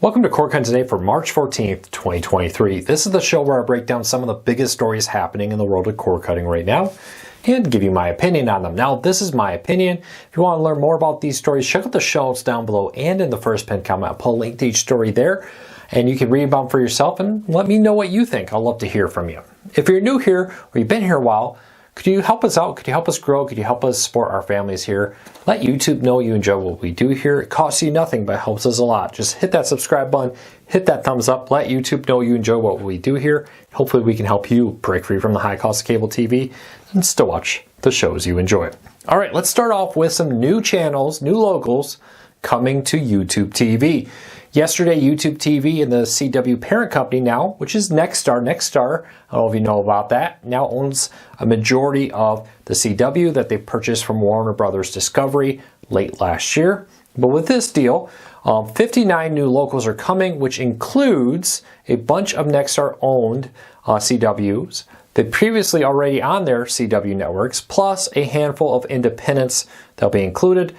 Welcome to Core Content Today for March 14th, 2023. This is the show where I break down some of the biggest stories happening in the world of core cutting right now and give you my opinion on them. Now, this is my opinion. If you want to learn more about these stories, check out the show notes down below and in the first pinned comment. I'll put a link to each story there, and you can read about them for yourself and let me know what you think. I'd love to hear from you. If you're new here or you've been here a while, could you help us out? Could you help us grow? Could you help us support our families here? Let YouTube know you enjoy what we do here. It costs you nothing, but helps us a lot. Just hit that subscribe button, hit that thumbs up, let YouTube know you enjoy what we do here. Hopefully we can help you break free from the high cost of cable TV and still watch the shows you enjoy. All right, let's start off with some new channels, new locals coming to YouTube TV. Yesterday, YouTube TV and the CW parent company now, which is Nexstar, I don't know if you know about that, now owns a majority of the CW that they purchased from Warner Brothers Discovery late last year. But with this deal, 59 new locals are coming, which includes a bunch of Nexstar-owned CWs that previously already on their CW networks, plus a handful of independents that'll be included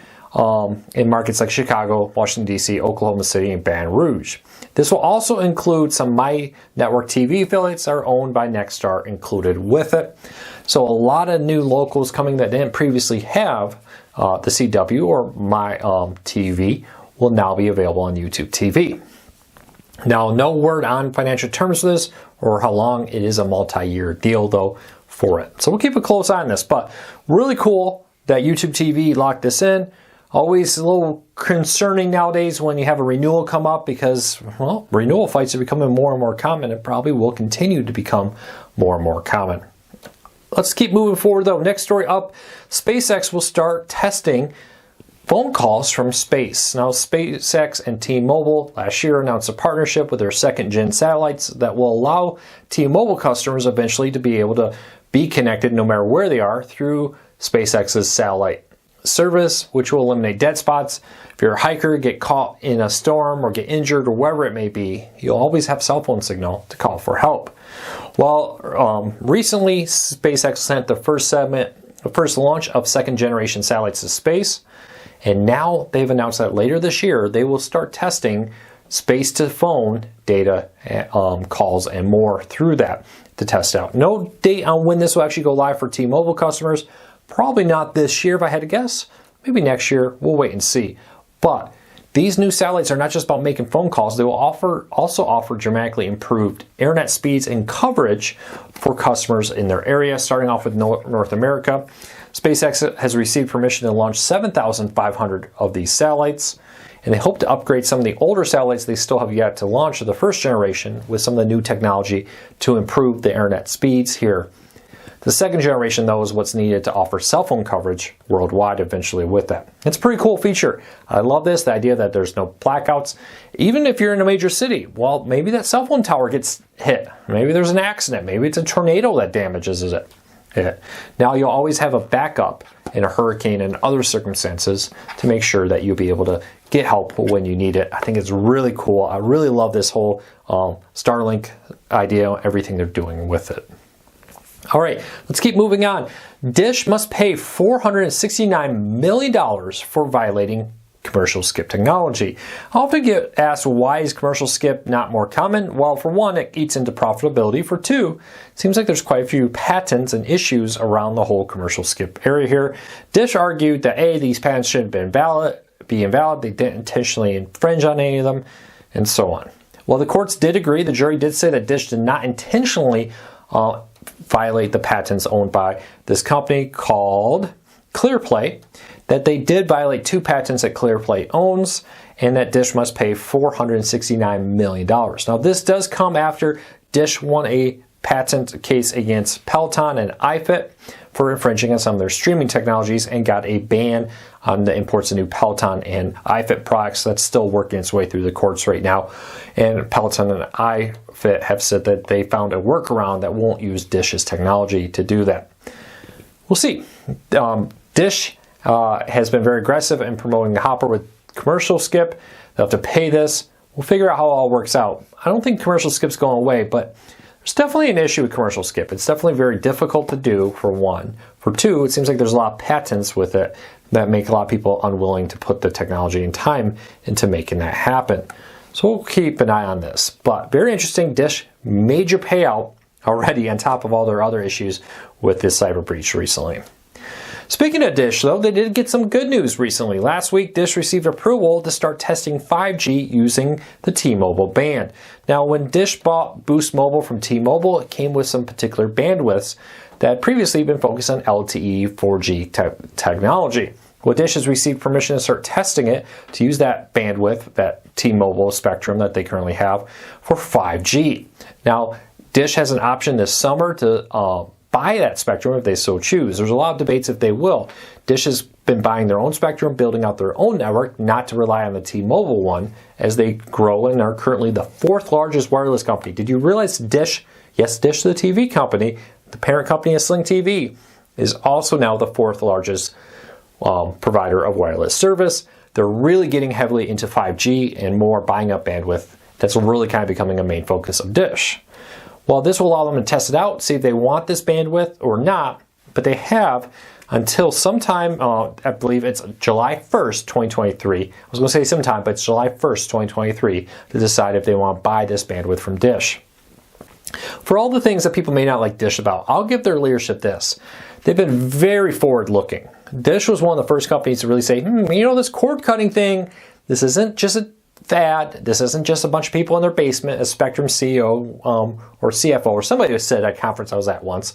in markets like Chicago, Washington, D.C., Oklahoma City, and Baton Rouge. This will also include some My Network TV affiliates that are owned by Nexstar included with it. So a lot of new locals coming that didn't previously have the CW or My TV will now be available on YouTube TV. Now, no word on financial terms for this or how long. It is a multi-year deal, though, for it. So we'll keep a close eye on this. But really cool that YouTube TV locked this in. Always a little concerning nowadays when you have a renewal come up because, well, renewal fights are becoming more and more common and probably will continue to become more and more common. Let's keep moving forward, though. Next story up, SpaceX will start testing phone calls from space. Now, SpaceX and T-Mobile last year announced a partnership with their second-gen satellites that will allow T-Mobile customers eventually to be able to be connected no matter where they are through SpaceX's satellite service, which will eliminate dead spots. If you're a hiker, get caught in a storm or get injured or wherever it may be, you'll always have cell phone signal to call for help. Well, recently SpaceX sent the first launch of second-generation satellites to space, and now they've announced that later this year they will start testing space-to-phone data, calls, and more through that to test out. No date on when this will actually go live for T-Mobile customers. Probably not this year if I had to guess. Maybe next year. We'll wait and see. But these new satellites are not just about making phone calls. They will also offer dramatically improved internet speeds and coverage for customers in their area. Starting off with North America, SpaceX has received permission to launch 7,500 of these satellites, and they hope to upgrade some of the older satellites they still have yet to launch to the first generation with some of the new technology to improve the internet speeds here. The second generation, though, is what's needed to offer cell phone coverage worldwide eventually with that. It's a pretty cool feature. I love this, the idea that there's no blackouts. Even if you're in a major city, well, maybe that cell phone tower gets hit. Maybe there's an accident. Maybe it's a tornado that damages it. Now you'll always have a backup in a hurricane and other circumstances to make sure that you'll be able to get help when you need it. I think it's really cool. I really love this whole Starlink idea, everything they're doing with it. All right, let's keep moving on. Dish must pay $469 million for violating commercial skip technology. I often get asked, why is commercial skip not more common? Well, for one, it eats into profitability. For two, it seems like there's quite a few patents and issues around the whole commercial skip area here. Dish argued that A, these patents shouldn't be invalid, they didn't intentionally infringe on any of them, and so on. Well, the courts did agree. The jury did say that Dish did not intentionally violate the patents owned by this company called ClearPlay, that they did violate two patents that ClearPlay owns, and that Dish must pay $469 million. Now, this does come after Dish won a patent case against Peloton and iFit for infringing on some of their streaming technologies and got a ban on the imports of new Peloton and iFit products. That's still working its way through the courts right now. And Peloton and iFit have said that they found a workaround that won't use Dish's technology to do that. We'll see. Dish has been very aggressive in promoting the Hopper with commercial skip. They'll have to pay this. We'll figure out how it all works out. I don't think commercial skip's going away, but there's definitely an issue with commercial skip. It's definitely very difficult to do, for one. For two, it seems like there's a lot of patents with it that make a lot of people unwilling to put the technology and time into making that happen. So we'll keep an eye on this. But very interesting, Dish major payout already on top of all their other issues with this cyber breach recently. Speaking of Dish, though, they did get some good news recently. Last week, Dish received approval to start testing 5G using the T-Mobile band. Now, when Dish bought Boost Mobile from T-Mobile, it came with some particular bandwidths that had previously been focused on LTE 4G technology. Well, Dish has received permission to start testing it to use that bandwidth, that T-Mobile spectrum that they currently have, for 5G. Now, Dish has an option this summer to buy that spectrum if they so choose. There's a lot of debates if they will. Dish has been buying their own spectrum, building out their own network, not to rely on the T-Mobile one, as they grow and are currently the 4th largest wireless company. Did you realize Dish, yes, Dish the TV company, the parent company of Sling TV, is also now the 4th largest provider of wireless service. They're really getting heavily into 5G and more buying up bandwidth. That's really kind of becoming a main focus of Dish. Well, this will allow them to test it out, see if they want this bandwidth or not, but they have until sometime, I believe it's July 1st, 2023. I was going to say sometime, but it's July 1st, 2023 to decide if they want to buy this bandwidth from Dish. For all the things that people may not like Dish about, I'll give their leadership this. They've been very forward-looking. Dish was one of the first companies to really say, this cord-cutting thing, this isn't just a fad. This isn't just a bunch of people in their basement, a Spectrum CEO or CFO or somebody who said at a conference I was at once.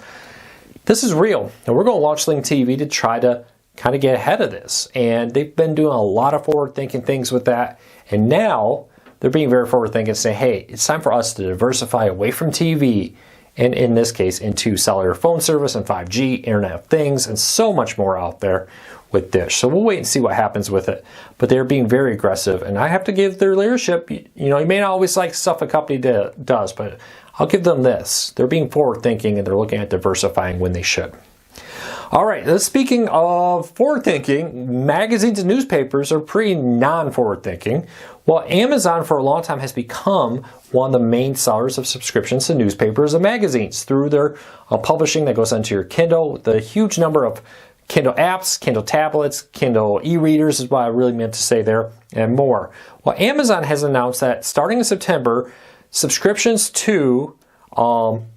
This is real, and we're going to launch Sling TV to try to kind of get ahead of this. And they've been doing a lot of forward-thinking things with that, and now they're being very forward-thinking and saying, hey, it's time for us to diversify away from TV, and in this case, into cellular phone service and 5G, Internet of Things, and so much more out there with Dish. So we'll wait and see what happens with it. But they're being very aggressive, and I have to give their leadership, you may not always like stuff a company does, but I'll give them this. They're being forward-thinking, and they're looking at diversifying when they should. All right, speaking of forward-thinking, magazines and newspapers are pretty non-forward-thinking. Well, Amazon for a long time has become one of the main sellers of subscriptions to newspapers and magazines through their publishing that goes onto your Kindle. The huge number of Kindle apps, Kindle tablets, Kindle e-readers is what I really meant to say there, and more. Well, Amazon has announced that starting in September, subscriptions to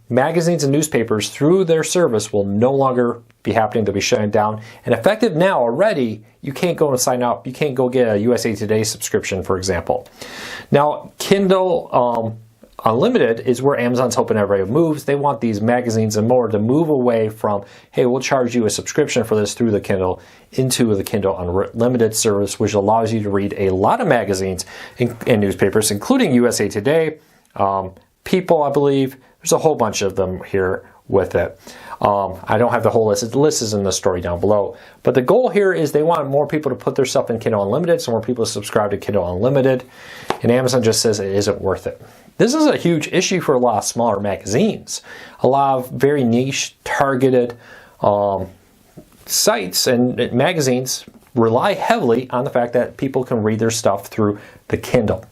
magazines and newspapers through their service will no longer be happening. They'll be shutting down. And effective now already, you can't go and sign up. You can't go get a USA Today subscription, for example. Now, Kindle Unlimited is where Amazon's hoping everybody moves. They want these magazines and more to move away from, hey, we'll charge you a subscription for this through the Kindle, into the Kindle Unlimited service, which allows you to read a lot of magazines and newspapers, including USA Today, People, I believe. There's a whole bunch of them here with it. I don't have the whole list. The list is in the story down below. But the goal here is they want more people to put their stuff in Kindle Unlimited, so more people to subscribe to Kindle Unlimited. And Amazon just says it isn't worth it. This is a huge issue for a lot of smaller magazines. A lot of very niche, targeted sites and magazines rely heavily on the fact that people can read their stuff through the Kindle.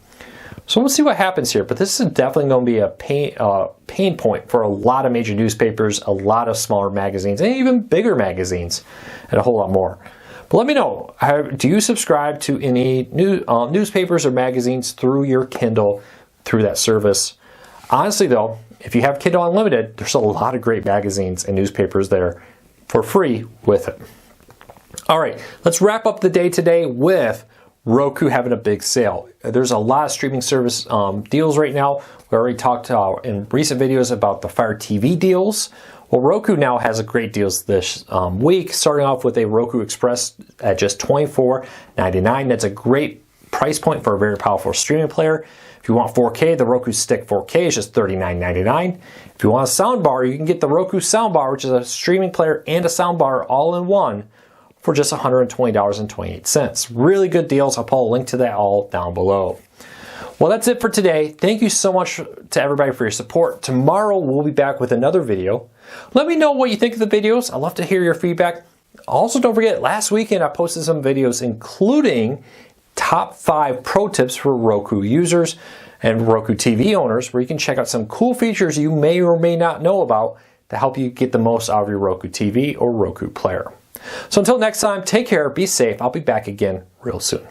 So we'll see what happens here, but this is definitely going to be a pain point for a lot of major newspapers, a lot of smaller magazines, and even bigger magazines, and a whole lot more. But let me know, do you subscribe to any newspapers or magazines through your Kindle, through that service? Honestly though, if you have Kindle Unlimited, there's a lot of great magazines and newspapers there for free with it. All right, let's wrap up the day today with Roku having a big sale. There's a lot of streaming service deals right now. We already talked in recent videos about the Fire TV deals. Well, Roku now has a great deals this week, starting off with a Roku Express at just $24.99. That's a great price point for a very powerful streaming player. If you want 4K, the Roku Stick 4K is just $39.99. If you want a soundbar, you can get the Roku Soundbar, which is a streaming player and a soundbar all in one, for just $120.28. Really good deals. I'll put a link to that all down below. Well, that's it for today. Thank you so much to everybody for your support. Tomorrow we'll be back with another video. Let me know what you think of the videos. I'd love to hear your feedback. Also, don't forget, last weekend I posted some videos including top 5 pro tips for Roku users and Roku TV owners, where you can check out some cool features you may or may not know about to help you get the most out of your Roku TV or Roku player. So until next time, take care, be safe. I'll be back again real soon.